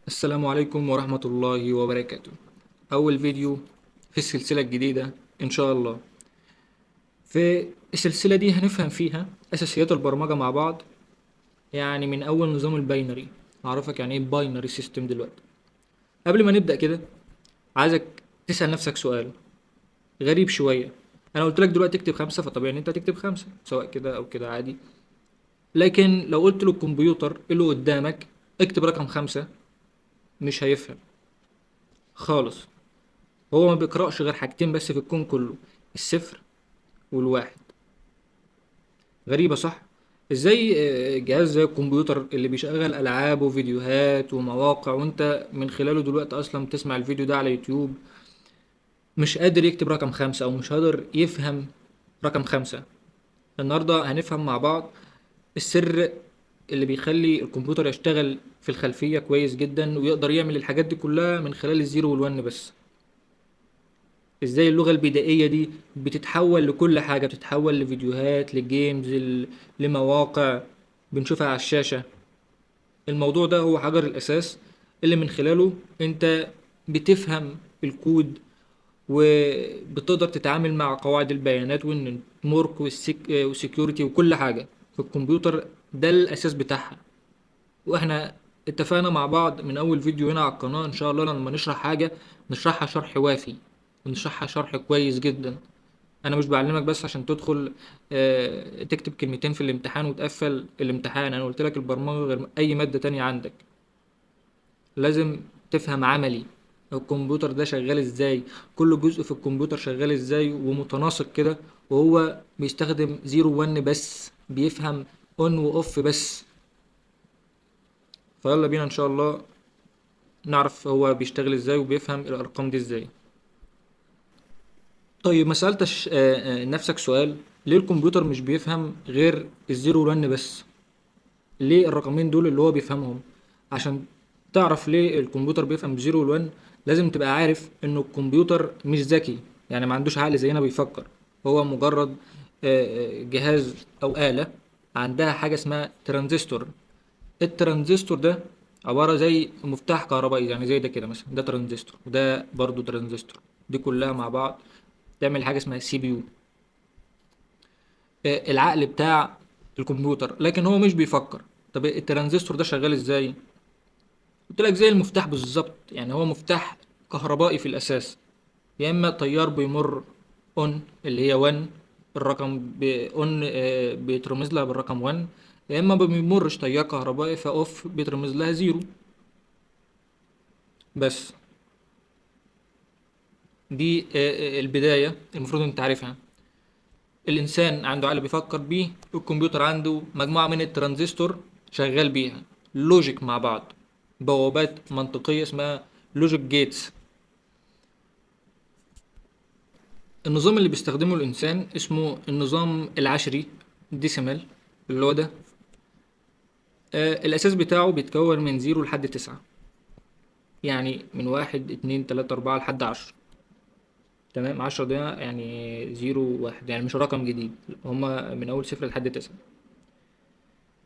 السلام عليكم ورحمة الله وبركاته. أول فيديو في السلسلة الجديدة إن شاء الله. في السلسلة دي هنفهم فيها أساسيات البرمجة مع بعض، يعني من أول نظام الباينري. هعرفك يعني إيه باينري سيستم دلوقتي. قبل ما نبدأ كده، عايزك تسأل نفسك سؤال غريب شوية. أنا قلت لك دلوقتي اكتب 5، فطبيعي إن أنت تكتب 5 سواء كده أو كده عادي. لكن لو قلت للكمبيوتر اللي قدامك اكتب رقم 5، مش هيفهم خالص. هو ما بيقرأش غير حاجتين بس في الكون كله: الصفر والواحد. غريبة صح؟ ازاي جهاز زي الكمبيوتر اللي بيشغل ألعاب وفيديوهات ومواقع وانت من خلاله دلوقتي أصلا بتسمع الفيديو ده على يوتيوب، مش قادر يكتب رقم 5 أو مش قادر يفهم رقم 5؟ النهاردة هنفهم مع بعض السر اللي بيخلي الكمبيوتر يشتغل في الخلفية كويس جدا ويقدر يعمل الحاجات دي كلها من خلال الزيرو والون بس. ازاي اللغة البدائية دي بتتحول لكل حاجة، بتتحول لفيديوهات، لجيمز، لمواقع بنشوفها على الشاشة. الموضوع ده هو حجر الأساس اللي من خلاله انت بتفهم الكود وبتقدر تتعامل مع قواعد البيانات والنتورك والسكيورتي وكل حاجة في الكمبيوتر. ده الأساس بتاعها. واحنا اتفقنا مع بعض من اول فيديو هنا على القناة ان شاء الله لما نشرح حاجة نشرحها شرح وافي ونشرحها شرح كويس جدا. انا مش بعلمك بس عشان تدخل تكتب كلمتين في الامتحان وتقفل الامتحان. انا قلت لك البرمجة غير اي مادة تانية عندك، لازم تفهم عملي الكمبيوتر ده شغال ازاي، كل جزء في الكمبيوتر شغال ازاي ومتناسق كده. وهو بيستخدم زيرو وان بس، بيفهم اون واوف بس. فيلا بينا ان شاء الله نعرف هو بيشتغل ازاي وبيفهم الارقام دي ازاي. طيب ما سألتش نفسك سؤال: ليه الكمبيوتر مش بيفهم غير الزيرو والون بس؟ ليه الرقمين دول اللي هو بيفهمهم؟ عشان تعرف ليه الكمبيوتر بيفهم بزيرو والون، لازم تبقى عارف انه الكمبيوتر مش ذكي، يعني ما عندوش عقل زينا بيفكر. هو مجرد جهاز او آلة عندها حاجة اسمها ترانزستور. الترانزستور ده عبارة زي مفتاح كهربائي، يعني زي ده كده مثلا، ده ترانزستور وده برضو ترانزستور. دي كلها مع بعض تعمل حاجة اسمها سي بي يو، العقل بتاع الكمبيوتر. لكن هو مش بيفكر. طب الترانزستور ده شغال ازاي؟ قلت لك زي المفتاح بالظبط، يعني هو مفتاح كهربائي في الاساس. يا اما تيار بيمر اون اللي هي 1، الرقم اون بيترمز لها بالرقم 1، يا اما ما بيمرش تيار كهربائي فاوف بيترمز لها 0 بس. دي البداية المفروض انت عارفها. الانسان عنده عقل بيفكر بيه، الكمبيوتر عنده مجموعة من الترانزستور شغال بيها لوجيك مع بعض، بوابات منطقية اسمها لوجيك جيتس. النظام اللي بيستخدمه الانسان اسمه النظام العشري، ديسيمال، اللي هو ده. الاساس بتاعه بيتكون من 0 لحد 9، يعني من 1 2 3 4 لحد 10. تمام، 10 ده يعني 0 1، يعني مش رقم جديد، هما من اول 0 لحد 9.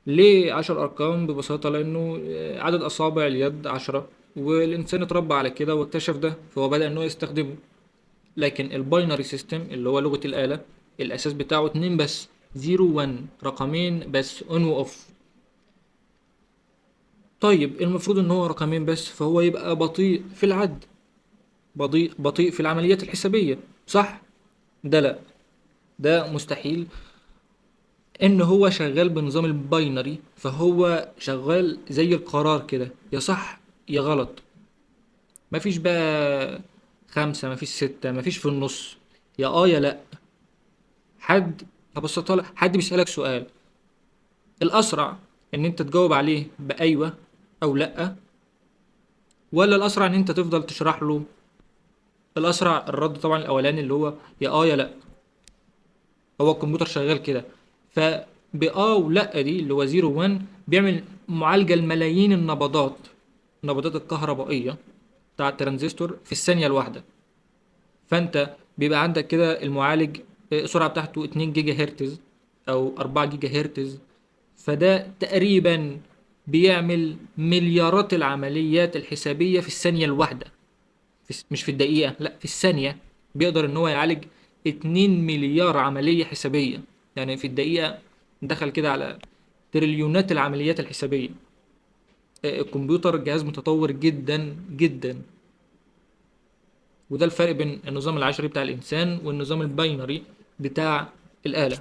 ليه 10 أرقام؟ ببساطة لأنه عدد أصابع اليد 10، والإنسان اتربى على كده واكتشف ده فهو بدأ إنه يستخدمه. لكن الباينري سيستم اللي هو لغة الآلة، الأساس بتاعه اتنين بس، زيرو وان، رقمين بس، اون واوف. طيب المفروض إن هو رقمين بس فهو يبقى بطيء في العد، بطيء في العمليات الحسابية، صح؟ ده لأ، ده مستحيل. ان هو شغال بنظام الباينري فهو شغال زي القرار كده، يا صح يا غلط. مفيش بقى 5، مفيش 6، مفيش في النص، يا يا لا. حد هبسطها لك، حد بيسألك سؤال، الأسرع ان انت تجاوب عليه بأيوة او لأ، ولا الأسرع ان انت تفضل تشرح له؟ الأسرع الرد طبعا الأولاني اللي هو يا يا لأ. هو الكمبيوتر شغال كده. ولا دي اللي هو 0 1 بيعمل معالجة لملايين النبضات الكهربائية بتاع الترانزستور في الثانية الواحدة. فانت بيبقى عندك كده المعالج السرعة بتاعته 2 جيجا هرتز او 4 جيجا هرتز. فده تقريبا بيعمل مليارات العمليات الحسابية في الثانية الواحدة. مش في الدقيقة، لا في الثانية. بيقدر ان هو يعالج 2 مليار عملية حسابية. يعني في الدقيقة دخل كده على تريليونات العمليات الحسابية. الكمبيوتر جهاز متطور جدا جدا. وده الفرق بين النظام العشري بتاع الإنسان والنظام الباينري بتاع الآلة.